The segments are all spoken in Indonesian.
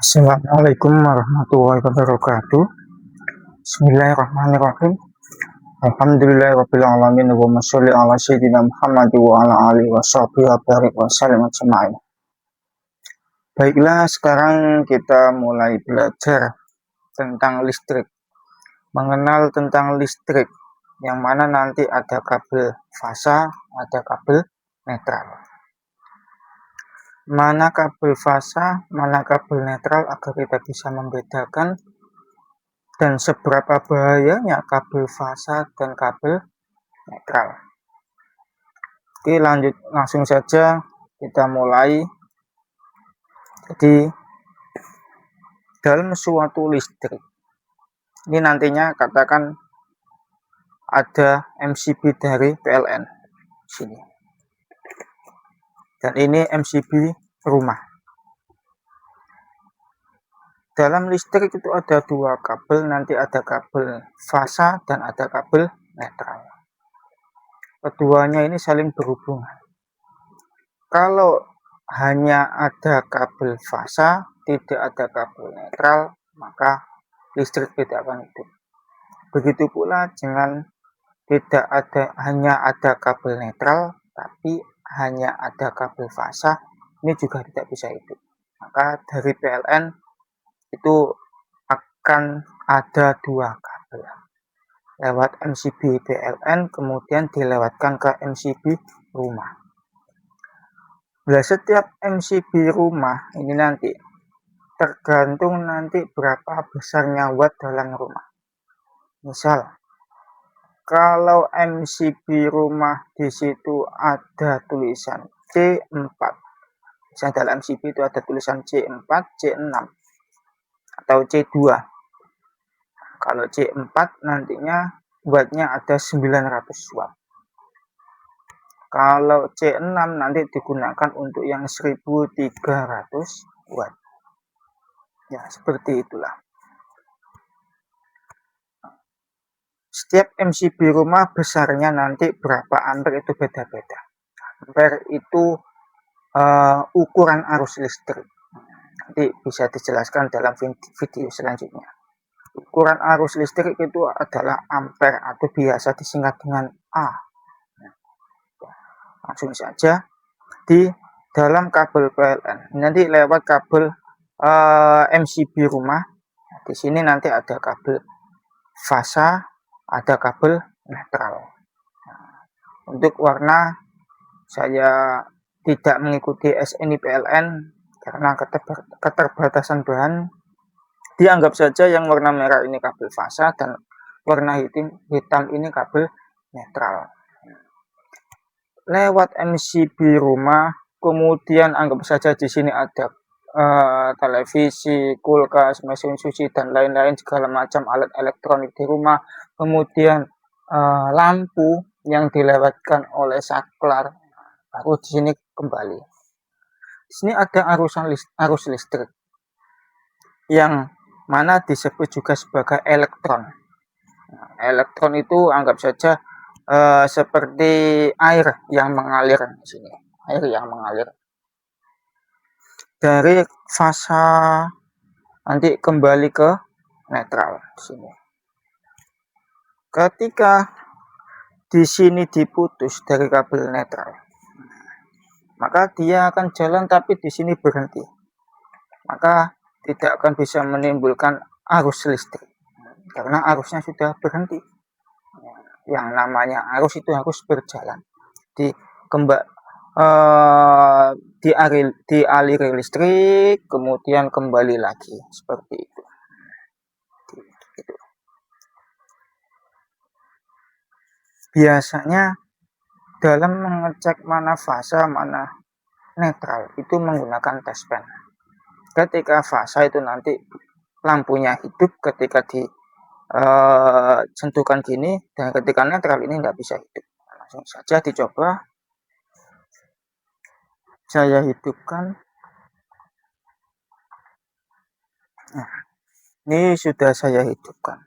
Assalamualaikum warahmatullahi wabarakatuh. Bismillahirrahmanirrahim. Alhamdulillahirabbil alamin wa sholli ala sayyidina Muhammad wa ala alihi washabihi wa barik wa sallam ajma'in. Baiklah, sekarang kita mulai belajar tentang listrik. Mengenal tentang listrik, yang mana nanti ada kabel fasa, ada kabel netral. Mana kabel fasa, mana kabel netral agar kita bisa membedakan dan seberapa bahayanya kabel fasa dan kabel netral. Oke, langsung saja kita mulai. Jadi dalam suatu listrik ini nantinya katakan ada MCB dari PLN sini, dan ini MCB rumah. Dalam listrik itu ada dua kabel, nanti ada kabel fasa dan ada kabel netral. Keduanya ini saling berhubungan. Kalau hanya ada kabel fasa, tidak ada kabel netral, maka listrik tidak akan hidup. Begitu pula dengan hanya ada kabel netral, tapi hanya ada kabel fasa, ini juga tidak bisa hidup. Maka dari PLN itu akan ada dua kabel lewat MCB PLN, kemudian dilewatkan ke MCB rumah. Nah, setiap MCB rumah ini nanti tergantung nanti berapa besarnya watt dalam rumah. Misal, kalau MCB rumah di situ ada tulisan C4, misalnya dalam MCB itu ada tulisan C4, C6, atau C2. Kalau C4 nantinya wattnya ada 900 watt. Kalau C6 nanti digunakan untuk yang 1300 watt. Ya, seperti itulah. Setiap MCB rumah besarnya nanti berapa ampere itu beda-beda. Ampere itu ukuran arus listrik. Nanti bisa dijelaskan dalam video selanjutnya. Ukuran arus listrik itu adalah ampere atau biasa disingkat dengan A. Langsung saja di dalam kabel PLN. Nanti lewat kabel MCB rumah. Di sini nanti ada kabel fasa, ada kabel netral. Untuk warna saya tidak mengikuti SNI PLN karena keterbatasan bahan. Dianggap saja yang warna merah ini kabel fasa dan warna hitam ini kabel netral. Lewat MCB rumah, kemudian anggap saja di sini ada televisi, kulkas, mesin cuci dan lain-lain segala macam alat elektronik di rumah. Kemudian lampu yang dilewatkan oleh saklar, baru di sini kembali. Di sini ada arus listrik yang mana disebut juga sebagai elektron. Nah, elektron itu anggap saja seperti air yang mengalir di sini, air yang mengalir dari fasa nanti kembali ke netral di sini. Ketika di sini diputus dari kabel netral, maka dia akan jalan tapi di sini berhenti, maka tidak akan bisa menimbulkan arus listrik karena arusnya sudah berhenti. Yang namanya arus itu harus berjalan, dialiri listrik kemudian kembali lagi, seperti itu. Biasanya dalam mengecek mana fasa mana netral itu menggunakan tespen. Ketika fasa itu nanti lampunya hidup ketika sentuhkan gini, dan ketika netral ini nggak bisa hidup. Langsung saja dicoba, saya hidupkan. Nah, ini sudah saya hidupkan,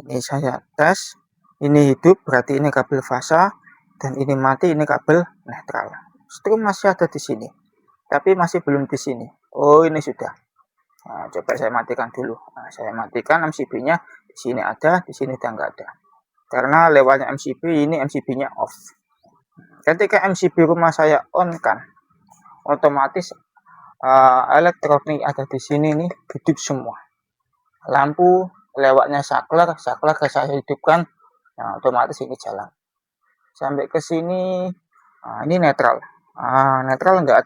ini saya tes, ini hidup berarti ini kabel fasa, dan ini mati, ini kabel netral. Strum masih ada di sini tapi masih belum di sini. Oh, ini sudah. Nah, coba saya matikan dulu. Nah, saya matikan MCB-nya. Di sini ada, di sini udah nggak ada. Karena lewatnya MCB, ini MCB-nya off. Ketika MCB rumah saya on kan, otomatis elektronik ada di sini nih hidup semua. Lampu lewatnya saklar saya hidupkan, nah, otomatis ini jalan. Sampai ke sini, ini netral. Netral nggak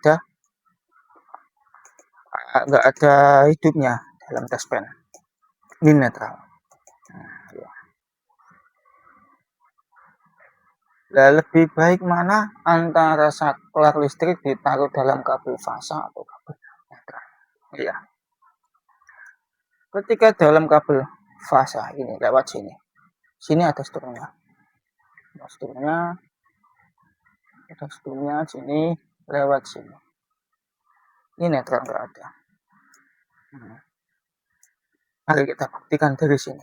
ada hidupnya dalam touchpen. Ini netral. Nah, lebih baik mana antara saklar listrik ditaruh dalam kabel fasa atau kabel netral? Iya. Ketika dalam kabel fasa ini lewat sini ada strumnya. Ada strumnya sini lewat sini. Ini netral nggak ada. Mari kita buktikan dari sini.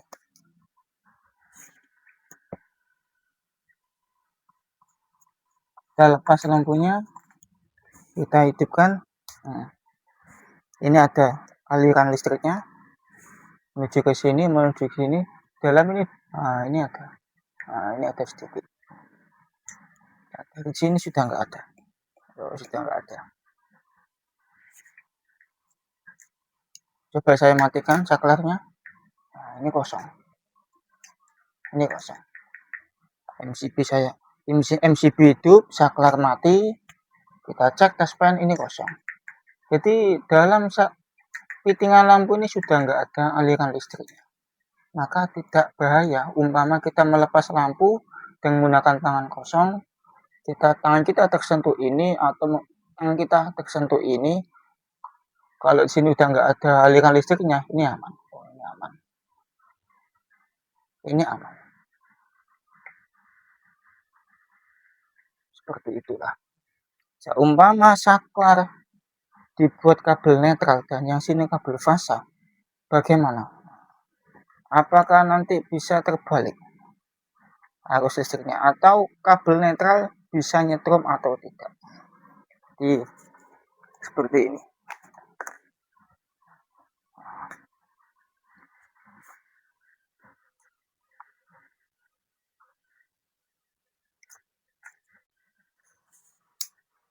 Kita lepas lampunya, kita hidupkan. Ini ada aliran listriknya menuju ke sini, menuju ke sini. Dalam ini, ini ada. Ini ada sedikit. Dari sini sudah nggak ada. Sudah nggak ada. Coba saya matikan saklarnya. Ini kosong. Ini kosong. MCB saya. MCB hidup, saklar mati. Kita cek touchpen, ini kosong. Jadi dalam fittingan lampu ini sudah nggak ada aliran listriknya. Maka tidak bahaya. Umpama kita melepas lampu dengan menggunakan tangan kosong, tangan kita tersentuh ini atau tangan kita tersentuh ini, kalau di sini udah nggak ada aliran listriknya, ini aman. Ini aman. Ini aman. Seperti itulah. Seumpama saklar dibuat kabel netral dan yang sini kabel fasa, bagaimana? Apakah nanti bisa terbalik arus listriknya atau kabel netral bisa nyetrum atau tidak? Jadi seperti ini.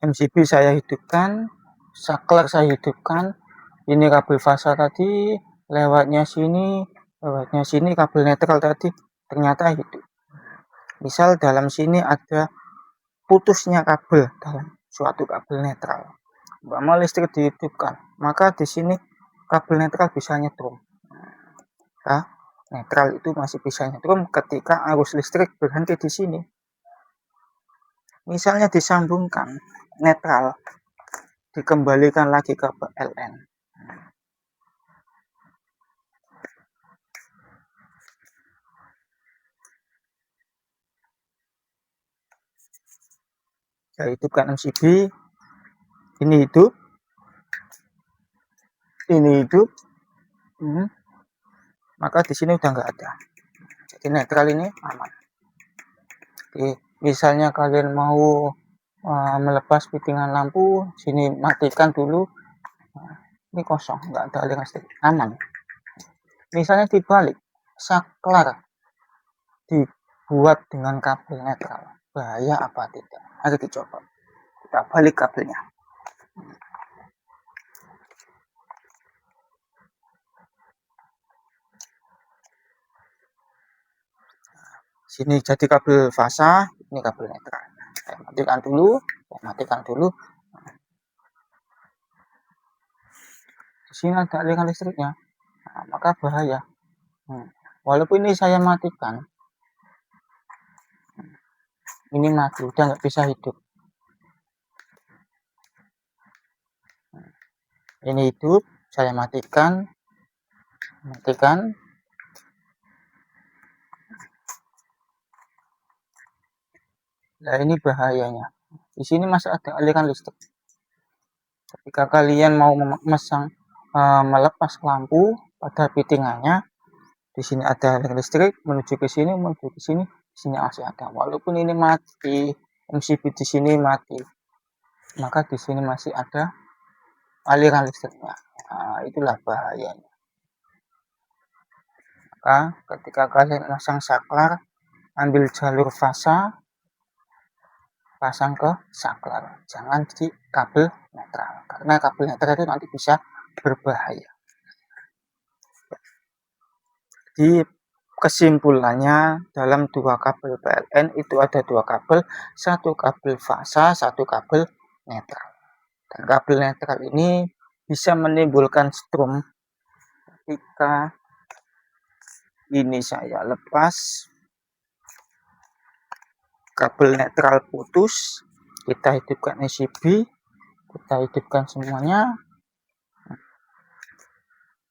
MCB saya hidupkan, saklar saya hidupkan, ini kabel fasa tadi, lewatnya sini kabel netral tadi ternyata hidup. Misal dalam sini ada putusnya kabel dalam suatu kabel netral. Umpama listrik dihidupkan, maka di sini kabel netral bisa nyetrum. Nah, netral itu masih bisa nyetrum ketika arus listrik berhenti di sini. Misalnya disambungkan netral, dikembalikan lagi ke PLN. Saya hidupkan MCB, ini hidup, maka di sini udah nggak ada. Jadi netral ini aman. Jadi misalnya kalian mau melepas fittingan lampu, sini matikan dulu, ini kosong, nggak ada aliran listrik, aman. Misalnya dibalik, saklar dibuat dengan kabel netral, bahaya apa tidak? Ayo dicoba. Kita balik kabelnya. Sini jadi kabel fasa, ini kabel netral. Saya matikan dulu. Di sini ada aliran listriknya, maka bahaya. Walaupun ini saya matikan, ini mati, udah nggak bisa hidup. Ini hidup, saya matikan. Nah, ini bahayanya. Di sini masih ada aliran listrik. Ketika kalian mau memasang melepas lampu pada fittingannya, di sini ada aliran listrik menuju ke sini, di sini masih ada. Walaupun ini mati, MCB di sini mati, maka di sini masih ada aliran listriknya. Nah, itulah bahayanya. Maka ketika kalian masang saklar, ambil jalur fasa, pasang ke saklar, jangan di kabel netral, karena kabel netral itu nanti bisa berbahaya. Di kesimpulannya, dalam dua kabel PLN itu ada dua kabel, satu kabel fasa, satu kabel netral. Dan kabel netral ini bisa menimbulkan strom ketika ini saya lepas, kabel netral putus, kita hidupkan ECB, kita hidupkan semuanya.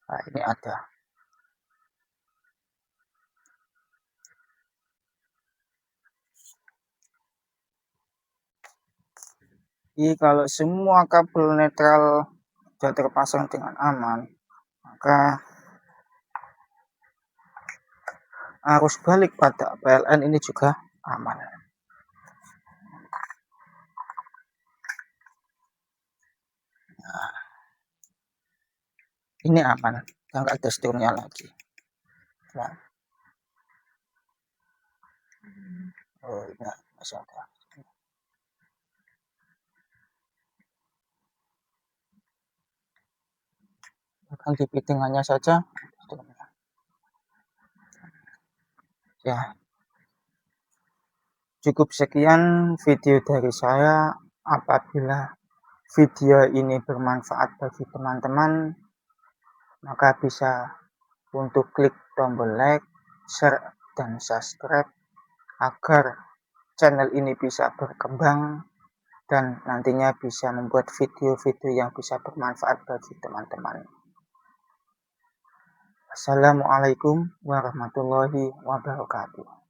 Nah, ini ada. Jadi kalau semua kabel netral sudah terpasang dengan aman, maka arus balik pada PLN ini juga aman. Nah, ini aman, nggak ada stromnya lagi. Nah, oh ini masih ada. Bahkan di fittingannya saja stromnya. Ya, cukup sekian video dari saya. Apabila video ini bermanfaat bagi teman-teman, maka bisa untuk klik tombol like, share, dan subscribe agar channel ini bisa berkembang dan nantinya bisa membuat video-video yang bisa bermanfaat bagi teman-teman. Assalamualaikum warahmatullahi wabarakatuh.